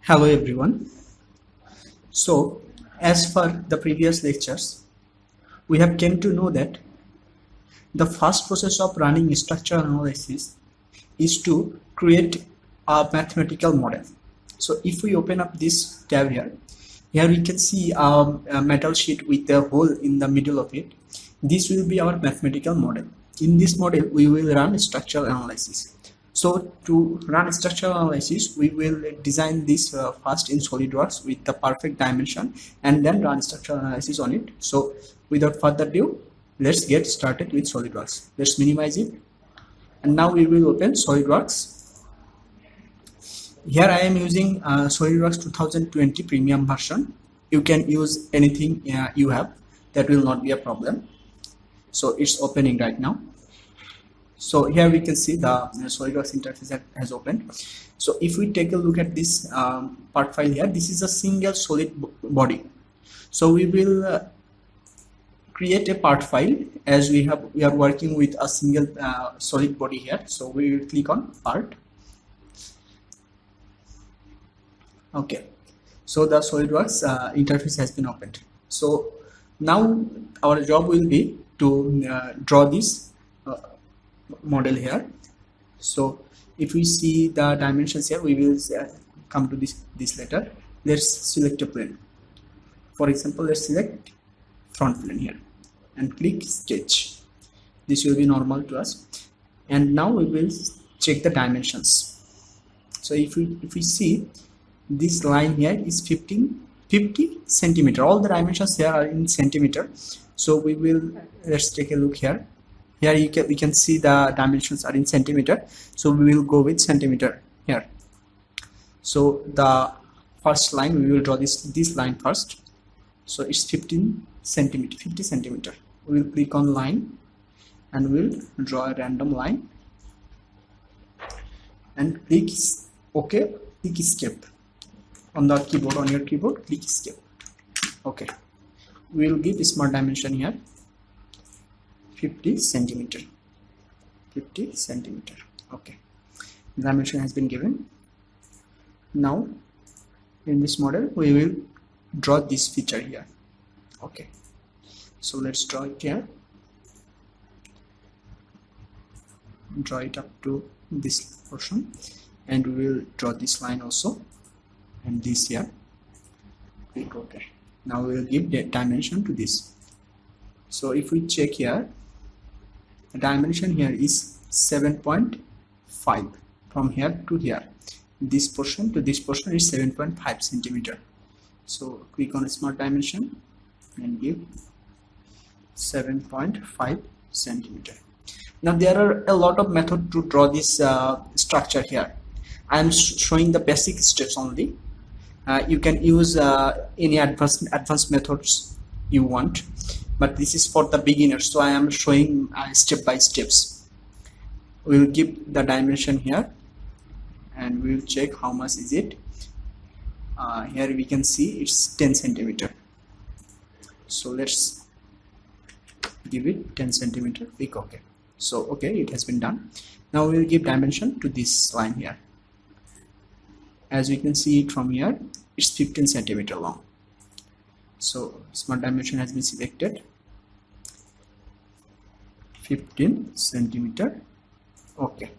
Hello everyone. So as for the previous lectures, we have came to know that the first process of running structural analysis is to create a mathematical model. So if we open up this tab here we can see a metal sheet with a hole in the middle of it. This will be our mathematical model. In this model we will run structural analysis. So to run structural analysis, we will design this first in Solidworks with the perfect dimension and then run structural analysis on it. So without further ado, let's get started with Solidworks. Let's minimize it. And now we will open Solidworks. Here I am using Solidworks 2020 premium version. You can use anything you have. That will not be a problem. So it's opening right now. So here we can see the Solidworks interface has opened. So if we take a look at this part file here, this is a single solid body. So we will create a part file as we are working with a single solid body here. So we will click on part. Okay. So the Solidworks interface has been opened. So now our job will be to draw this model here. So if we see the dimensions here, we will come to this letter. Let's select a plane. For example, let's select front plane here and click sketch. This will be normal to us. And now we will check the dimensions. So if we see this line here is 50 centimeter. All the dimensions here are in centimeter. So we will, let's take a look here. Here we can see the dimensions are in centimeter, so we will go with centimeter here. So the first line, we will draw this line first. So it's 50 centimeter. We will click on line and we'll draw a random line and click OK. Click escape on the keyboard, on your keyboard. Click escape. Okay, we will give a smart dimension here. 50 centimeter. Okay, dimension has been given. Now in this model we will draw this feature here. Okay, so let's draw it here. Draw it up to this portion and we will draw this line also and this here. Click OK. Now we will give the dimension to this. So if we check here, the dimension here is 7.5 from here to here. This portion to this portion is 7.5 centimeter. So click on smart dimension and give 7.5 centimeter. Now there are a lot of methods to draw this structure here. I am showing the basic steps only. You can use any advanced methods you want, but this is for the beginners, so I am showing step by steps. We will give the dimension here and we will check how much is it. Here we can see it's 10 centimeter. So let's give it 10 centimeter. Click OK. So okay, it has been done. Now we will give dimension to this line here. As we can see it from here, it's 15 centimeter long. So smart dimension has been selected. 15 centimeter. Okay.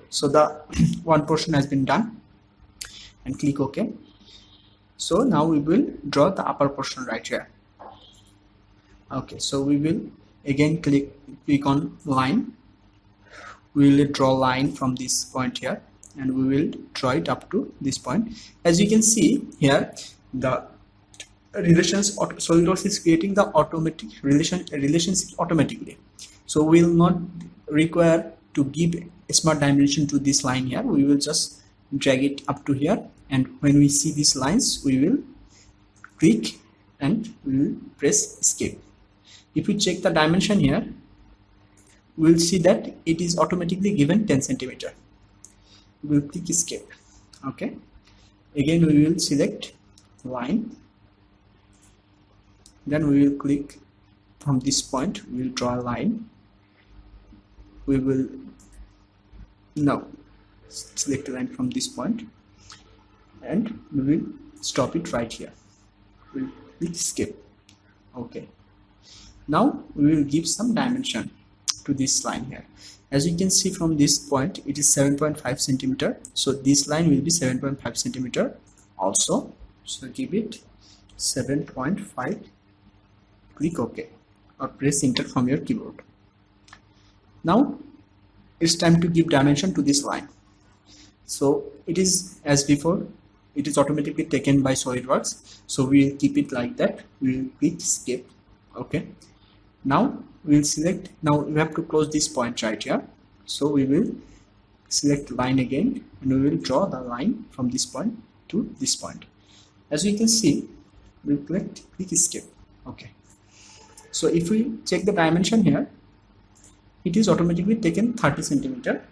So the one portion has been done and click OK. So now we will draw the upper portion right here. Okay, so we will again click on line. We will draw line from this point here and we will draw it up to this point. As you can see here, the relations Solidworks is creating the automatic relationship automatically. So we will not require to give a smart dimension to this line here. We will just drag it up to here, and when we see these lines we will click and we will press escape. If we check the dimension here, we will see that it is automatically given 10 centimeter. We will click escape. Okay, again we will select line, then we will click from this point. We will draw a line. We will now select a line from this point and we will stop it right here. We'll click escape. Okay, now we will give some dimension to this line here. As you can see from this point, it is 7.5 centimeter, so this line will be 7.5 centimeter also. So give it 7.5, click OK or press enter from your keyboard. Now it's time to give dimension to this line. So it is as before, it is automatically taken by Solidworks, so we will keep it like that. We will click escape. Okay, now we will select, now we have to close this point right here, so we will select line again and we will draw the line from this point to this point. As you can see, we will click escape. Okay, so if we check the dimension here, it is automatically taken 30 centimeter.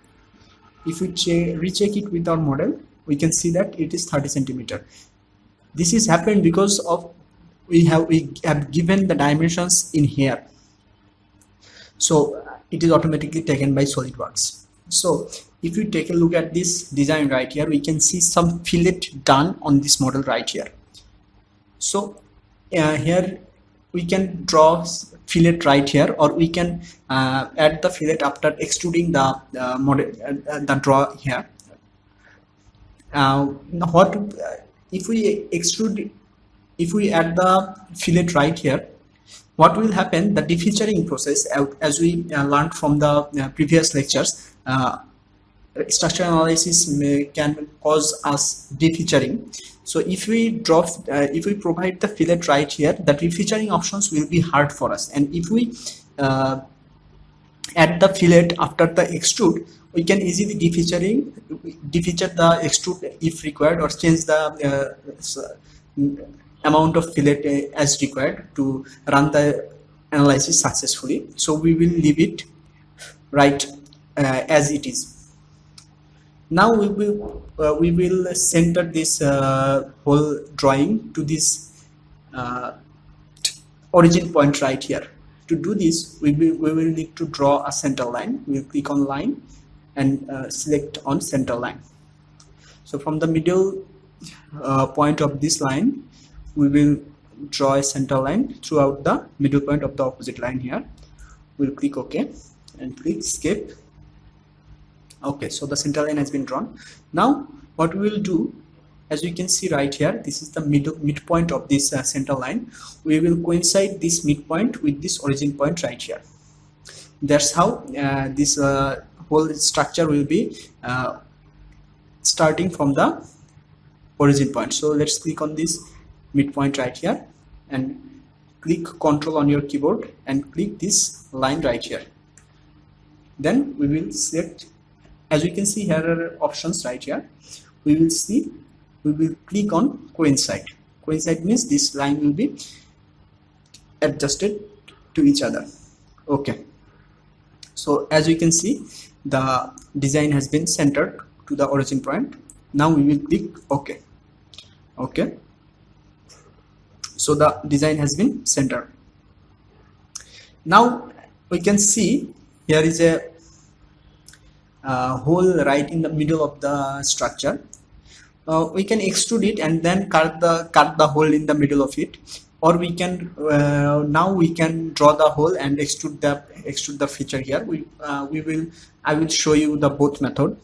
If we recheck it with our model, we can see that it is 30 centimeter. This is happened because of we have given the dimensions in here, so it is automatically taken by Solidworks. So if you take a look at this design right here, we can see some fillet done on this model right here. So here we can draw fillet right here, or we can add the fillet after extruding the model, the draw here. If we extrude, if we add the fillet right here, what will happen? The defeaturing process, as we learned from the previous lectures, structural analysis can cause us defeaturing. So if we provide the fillet right here, the defeaturing options will be hard for us. And if we add the fillet after the extrude, we can easily defeature the extrude if required, or change the amount of fillet as required to run the analysis successfully. So we will leave it right as it is. Now we will center this whole drawing to this origin point right here. To do this, we will need to draw a center line. We will click on line and select on center line. So from the middle point of this line, we will draw a center line throughout the middle point of the opposite line here. We'll click OK and click escape. Okay, so the center line has been drawn. Now what we will do, as you can see right here, this is the midpoint of this center line. We will coincide this midpoint with this origin point right here. That's how this whole structure will be starting from the origin point. So let's click on this midpoint right here and click Ctrl on your keyboard and click this line right here. Then we will select, as you can see here are options right here. We will click on coincide. Coincide means this line will be adjusted to each other. Okay, so as you can see, the design has been centered to the origin point. Now we will click OK. Okay, so the design has been centered. Now we can see here is a hole right in the middle of the structure. We can extrude it and then cut the hole in the middle of it, or we can now we can draw the hole and extrude the feature here. I will show you the both method.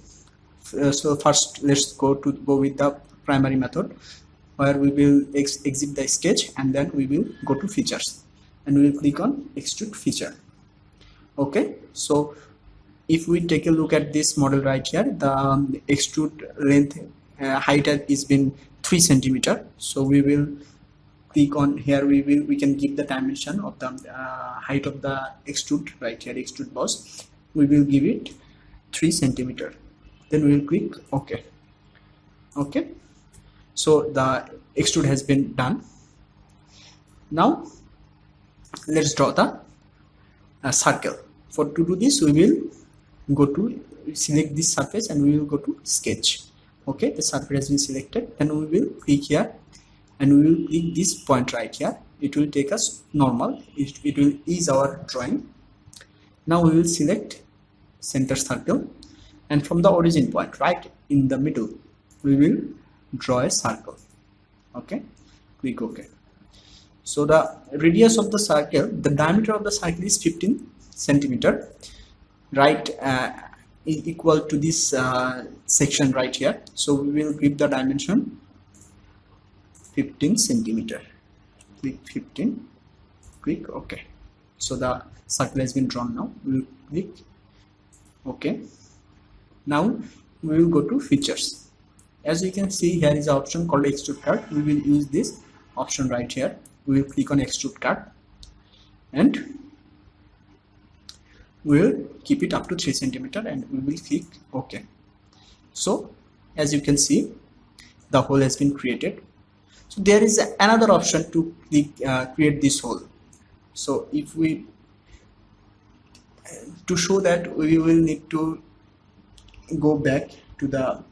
So first let's go with the primary method, where we will exit the sketch and then we will go to features and we will click on extrude feature. Okay, so if we take a look at this model right here, the extrude length height has been 3 centimeter. So we will click on here. We can give the dimension of the height of the extrude right here, extrude boss. We will give it 3 centimeter. Then we will click OK. Okay, so the extrude has been done. Now let's draw the circle. To do this, we will go to select this surface and we will go to sketch. Okay, the surface has been selected. Then we will click here and we will click this point right here. It will take us normal. It will ease our drawing. Now we will select center circle, and from the origin point right in the middle, we will draw a circle. Okay, click OK. So the radius of the circle, the diameter of the circle is 15 centimeter, right, equal to this section right here. So we will give the dimension 15 centimeter. Click 15, click OK. So the circle has been drawn. Now we will click OK. Now we will go to features. As you can see, here is an option called extrude card. We will use this option right here. We will click on extrude card and we will keep it up to 3 centimeter and we will click OK. So as you can see, the hole has been created. So there is another option to click, create this hole. So if we, to show that, we will need to go back to the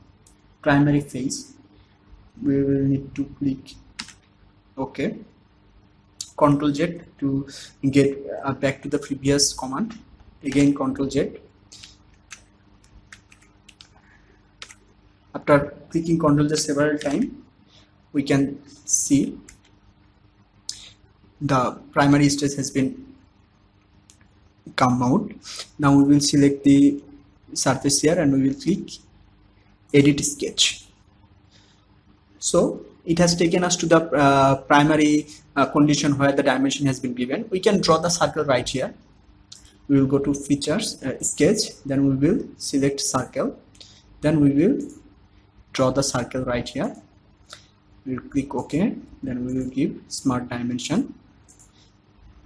primary phase. We will need to click OK, Ctrl Z to get back to the previous command. Again Ctrl Z. After clicking Ctrl Z several times, we can see the primary stage has been come out. Now we will select the surface here and we will click edit sketch. So it has taken us to the primary condition where the dimension has been given. We can draw the circle right here. We will go to features, sketch, then we will select circle, then we will draw the circle right here. We will click OK, then we will give smart dimension.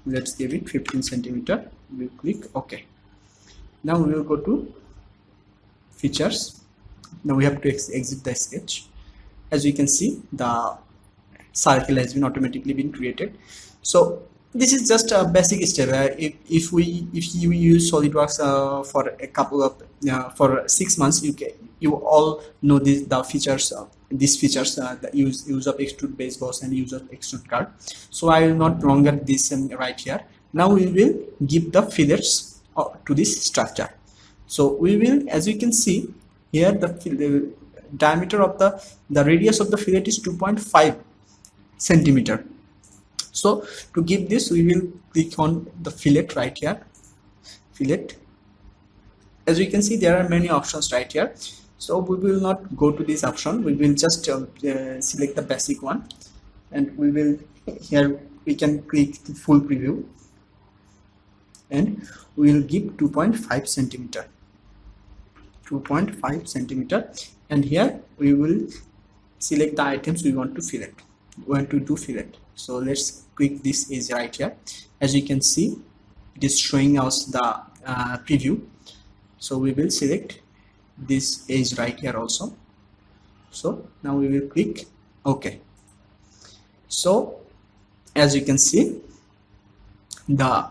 Let's give it 15 centimeter. We will click OK. Now we will go to features. Now we have to exit the sketch. As you can see, the circle has been automatically been created. So this is just a basic step. If you use SolidWorks for a couple of for 6 months, you all know the features. These features, the use of extrude base boss and use of extrude card. So I will not longer this right here. Now we will give the fillets to this structure. So we will, as you can see here, the diameter of the radius of the fillet is 2.5 centimeter. So to give this, we will click on the fillet right here, fillet. As you can see, there are many options right here. So we will not go to this option. We will just select the basic one, and we will, here we can click the full preview, and we will give 2.5 centimeter. 2.5 centimeter, and here we will select the items we want to fillet. We want to do fillet. So let's click this edge right here. As you can see, it is showing us the preview. So we will select this edge right here also. So now we will click OK. So as you can see, the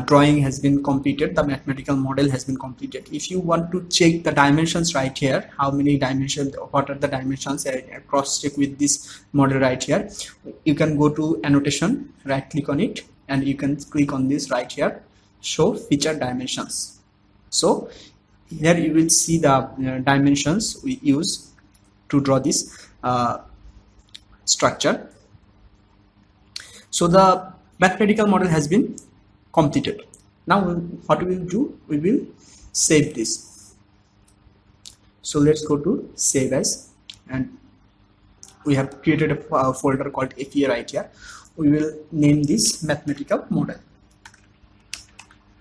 drawing has been completed, the mathematical model has been completed. If you want to check the dimensions right here, how many dimensions, what are the dimensions, cross check with this model right here, you can go to annotation, right click on it, and you can click on this right here, show feature dimensions. So here you will see the dimensions we use to draw this structure. So the mathematical model has been completed. Now what we will do, we will save this. So let's go to save as, and we have created a folder called FEA right here. We will name this mathematical model.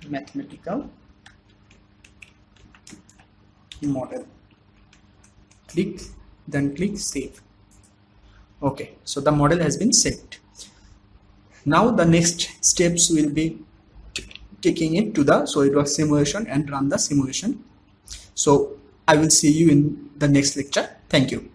Mathematical model. Click, then click save. Okay, so the model has been saved. Now the next steps will be taking it to the SolidWorks simulation and run the simulation. So I will see you in the next lecture. Thank you.